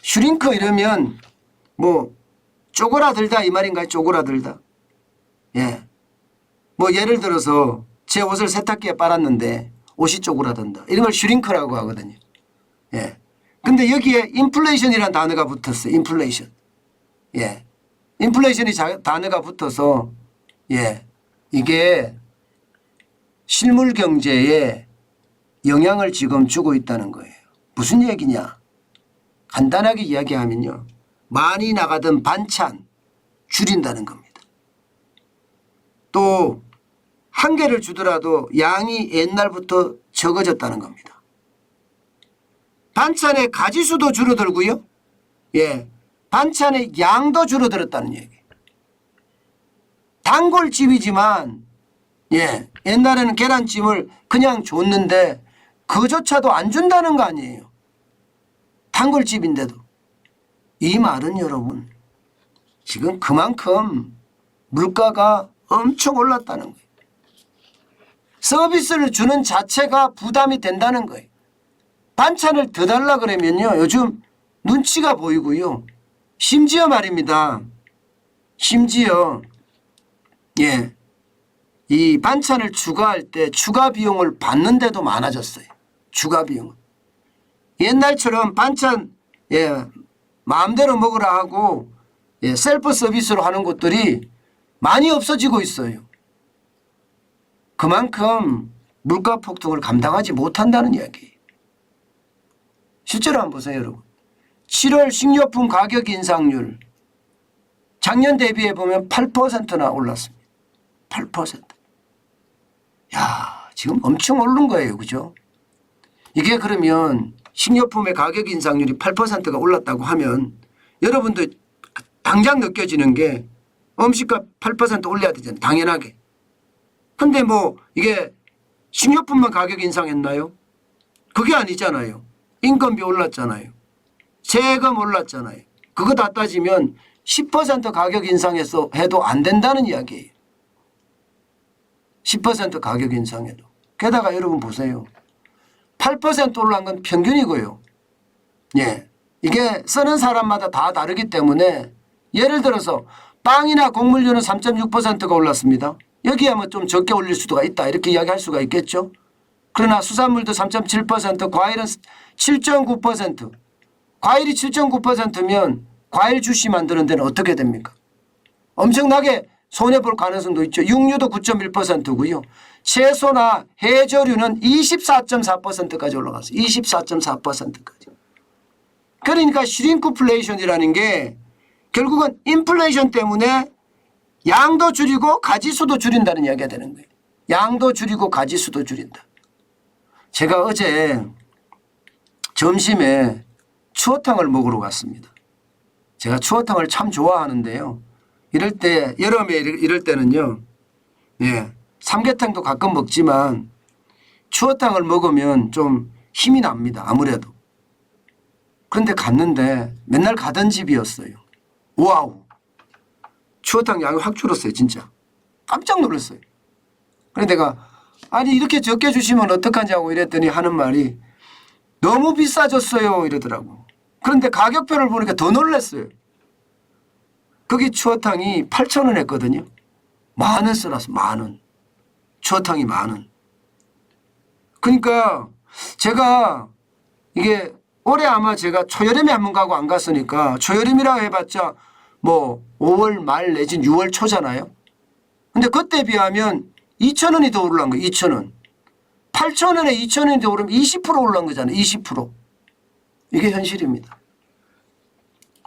슈링크 이러면 뭐 쪼그라들다 이 말인가요? 쪼그라들다. 예. 뭐 예를 들어서 제 옷을 세탁기에 빨았는데 옷이 쪼그라든다. 이런 걸 슈링크라고 하거든요. 예. 근데 여기에 인플레이션이라는 단어가 붙었어요. 인플레이션. 예. 인플레이션이 단어가 붙어서 예. 이게 실물 경제에 영향을 지금 주고 있다는 거예요. 무슨 얘기냐? 간단하게 이야기하면요. 많이 나가던 반찬 줄인다는 겁니다. 또 한 개를 주더라도 양이 옛날부터 적어졌다는 겁니다. 반찬의 가지수도 줄어들고요. 예, 반찬의 양도 줄어들었다는 얘기예요. 단골집이지만 예, 옛날에는 계란찜을 그냥 줬는데 그조차도 안 준다는 거 아니에요. 단골집인데도. 이 말은 여러분 지금 그만큼 물가가 엄청 올랐다는 거예요. 서비스를 주는 자체가 부담이 된다는 거예요. 반찬을 더 달라 그러면요. 요즘 눈치가 보이고요. 심지어 말입니다. 심지어 예, 이 반찬을 추가할 때 추가 비용을 받는 데도 많아졌어요. 추가 비용은. 옛날처럼 반찬 예, 마음대로 먹으라 하고 예, 셀프 서비스로 하는 곳들이 많이 없어지고 있어요. 그만큼 물가 폭등을 감당하지 못한다는 이야기예요. 실제로 한번 보세요, 여러분. 7월 식료품 가격 인상률 작년 대비해 보면 8%나 올랐습니다. 8%. 야, 지금 엄청 오른 거예요. 그죠? 이게 그러면 식료품의 가격 인상률이 8%가 올랐다고 하면 여러분도 당장 느껴지는 게 음식값 8% 올려야 되잖아요. 당연하게. 근데 뭐 이게 식료품만 가격 인상했나요? 그게 아니잖아요. 인건비 올랐잖아요. 세금 올랐잖아요. 그거 다 따지면 10% 가격 인상해서 해도 안 된다는 이야기예요. 10% 가격 인상해도. 게다가 여러분 보세요. 8% 올라간 건 평균이고요. 예, 이게 쓰는 사람마다 다 다르기 때문에 예를 들어서 빵이나 곡물류는 3.6%가 올랐습니다. 여기에 뭐 좀 적게 올릴 수도 있다 이렇게 이야기할 수가 있겠죠. 그러나 수산물도 3.7%, 과일은 7.9%. 과일이 7.9%면 과일 주시 만드는 데는 어떻게 됩니까? 엄청나게 손해볼 가능성도 있죠. 육류도 9.1%고요. 채소나 해조류는 24.4%까지 올라갔어요. 24.4%까지. 그러니까 슈링크플레이션이라는 게 결국은 인플레이션 때문에 양도 줄이고 가지수도 줄인다는 이야기가 되는 거예요. 양도 줄이고 가지수도 줄인다. 제가 어제 점심에 추어탕을 먹으러 갔습니다. 제가 추어탕을 참 좋아하는데요. 이럴 때 여름에 이럴 때는요. 예, 삼계탕도 가끔 먹지만 추어탕을 먹으면 좀 힘이 납니다. 아무래도. 그런데 갔는데 맨날 가던 집이었어요. 와우. 추어탕 양이 확 줄었어요. 진짜. 깜짝 놀랐어요. 그래서 내가 아니 이렇게 적게 주시면 어떡하냐고 이랬더니 하는 말이 너무 비싸졌어요 이러더라고. 그런데 가격표를 보니까 더 놀랐어요. 거기 추어탕이 8,000원 했거든요. 10,000원 써놨어. 10,000원. 추어탕이 10,000원. 그러니까 제가 이게 올해 아마 제가 초여름에 한번 가고 안 갔으니까 초여름이라고 해봤자 뭐 5월 말 내진 6월 초잖아요. 근데 그때 비하면 2,000원이 더 오르는 거예요. 2,000원. 8,000원에 2,000원이 더 오르면 20% 올라간 거잖아요. 20%. 이게 현실입니다.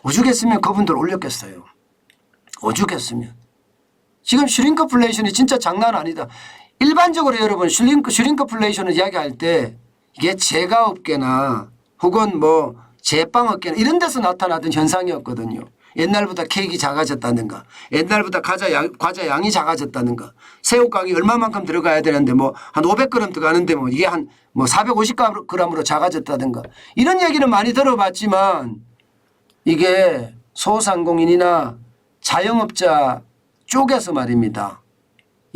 오죽했으면 그분들 올렸겠어요. 오죽했으면. 지금 슈링크플레이션이 진짜 장난 아니다. 일반적으로 여러분 슈링크플레이션을 이야기할 때 이게 제과업계나 혹은 뭐 제빵업계나 이런 데서 나타나던 현상이었거든요. 옛날보다 케이크 작아졌다든가 옛날보다 과자 양이 작아졌다든가 새우깡이 얼마만큼 들어가야 되는데 뭐 한 500g 들어가는데 뭐 이게 한 뭐 450g으로 작아졌다든가 이런 얘기는 많이 들어봤지만 이게 소상공인이나 자영업자 쪽에서 말입니다.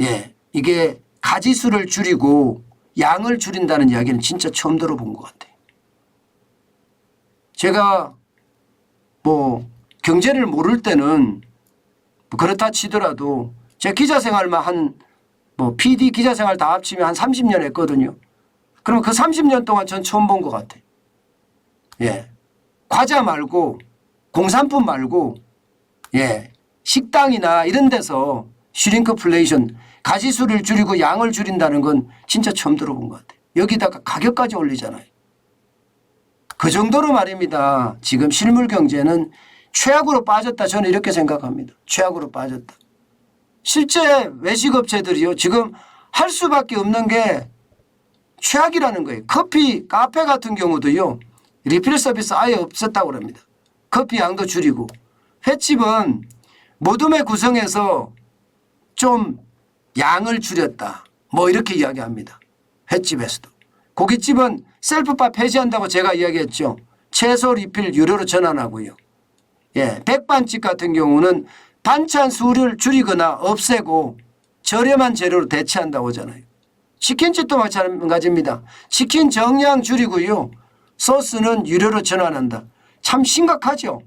예, 이게 가지수를 줄이고 양을 줄인다는 이야기는 진짜 처음 들어본 것 같아요. 제가 뭐 경제를 모를 때는 뭐 그렇다 치더라도 제 기자 생활만 한 뭐 PD 기자 생활 다 합치면 한 30년 했거든요. 그럼 그 30년 동안 전 처음 본 것 같아요. 예. 과자 말고 공산품 말고 예. 식당이나 이런 데서 슈링크플레이션 가지수를 줄이고 양을 줄인다는 건 진짜 처음 들어본 것 같아요. 여기다가 가격까지 올리잖아요. 그 정도로 말입니다. 지금 실물 경제는 최악으로 빠졌다. 저는 이렇게 생각합니다. 최악으로 빠졌다. 실제 외식업체들이요. 지금 할 수밖에 없는 게 최악이라는 거예요. 커피, 카페 같은 경우도요. 리필 서비스 아예 없었다고 합니다. 커피 양도 줄이고. 횟집은 모둠에 구성해서 좀 양을 줄였다. 뭐 이렇게 이야기합니다. 횟집에서도. 고깃집은 셀프바 폐지한다고 제가 이야기했죠. 채소 리필 유료로 전환하고요. 예, 백반집 같은 경우는 반찬 수를 줄이거나 없애고 저렴한 재료로 대체한다고 하잖아요. 치킨집도 마찬가지입니다. 치킨 정량 줄이고요. 소스는 유료로 전환한다. 참 심각하죠.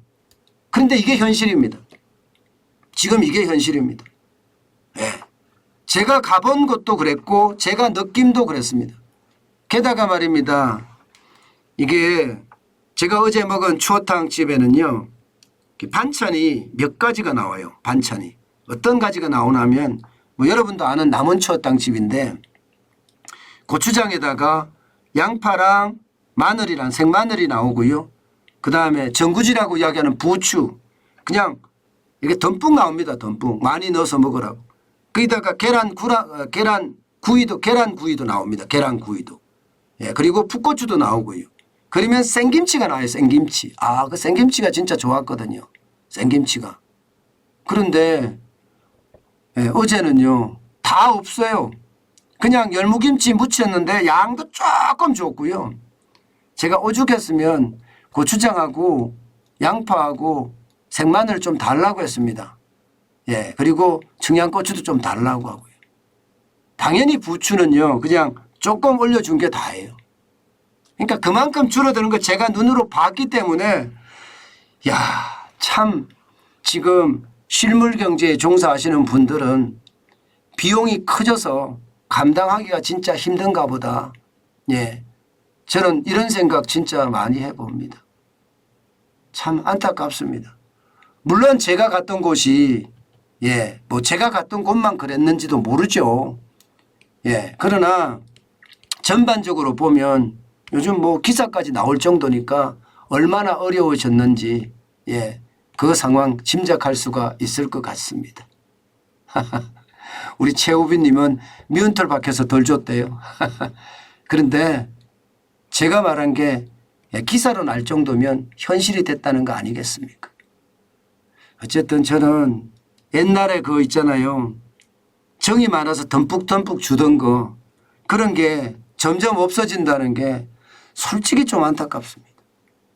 그런데 이게 현실입니다. 지금 이게 현실입니다. 예. 제가 가본 곳도 그랬고 제가 느낌도 그랬습니다. 게다가 말입니다. 이게 제가 어제 먹은 추어탕 집에는요. 반찬이 몇 가지가 나와요. 반찬이. 어떤 가지가 나오냐면 뭐 여러분도 아는 남원 추어탕 집인데 고추장에다가 양파랑 마늘이랑 생마늘이 나오고요. 그다음에 전구지라고 이야기하는 부추. 그냥 이게 듬뿍 나옵니다. 듬뿍. 많이 넣어서 먹으라고. 거기다가 계란 구이도 나옵니다. 계란 구이도. 예, 그리고 풋고추도 나오고요. 그러면 생김치가 나와요. 생김치. 아, 그 생김치가 진짜 좋았거든요. 생김치가. 그런데 예, 어제는요. 다 없어요. 그냥 열무김치 무쳤는데 양도 조금 줬고요. 제가 오죽했으면 고추장하고 양파하고 생마늘 좀 달라고 했습니다. 예, 그리고 청양고추도 좀 달라고 하고요. 당연히 부추는요. 그냥 조금 올려준 게 다예요. 그러니까 그만큼 줄어드는 걸 제가 눈으로 봤기 때문에 야, 참 지금 실물 경제에 종사하시는 분들은 비용이 커져서 감당하기가 진짜 힘든가 보다. 예, 저는 이런 생각 진짜 많이 해봅니다. 참 안타깝습니다. 물론 제가 갔던 곳이 예, 뭐 제가 갔던 곳만 그랬는지도 모르죠. 예, 그러나 전반적으로 보면 요즘 뭐 기사까지 나올 정도니까 얼마나 어려워졌는지 예, 그 상황 짐작할 수가 있을 것 같습니다. 우리 최우빈님은 미운털 박혀서 덜 줬대요. 그런데 제가 말한 게 기사로 날 정도면 현실이 됐다는 거 아니겠습니까? 어쨌든 저는 옛날에 그거 있잖아요. 정이 많아서 듬뿍듬뿍 주던 거 그런 게 점점 없어진다는 게 솔직히 좀 안타깝습니다.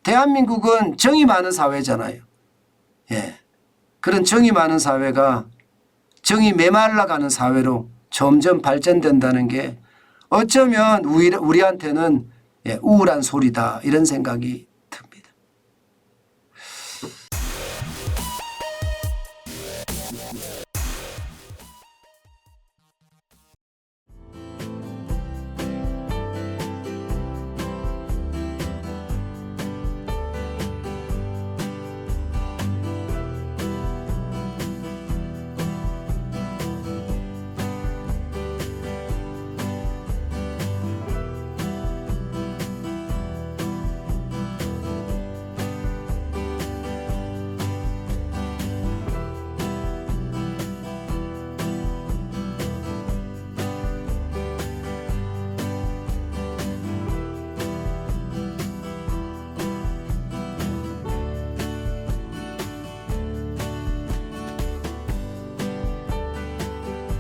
대한민국은 정이 많은 사회잖아요. 예. 그런 정이 많은 사회가 정이 메말라가는 사회로 점점 발전된다는 게 어쩌면 우리한테는 예, 우울한 소리다 이런 생각이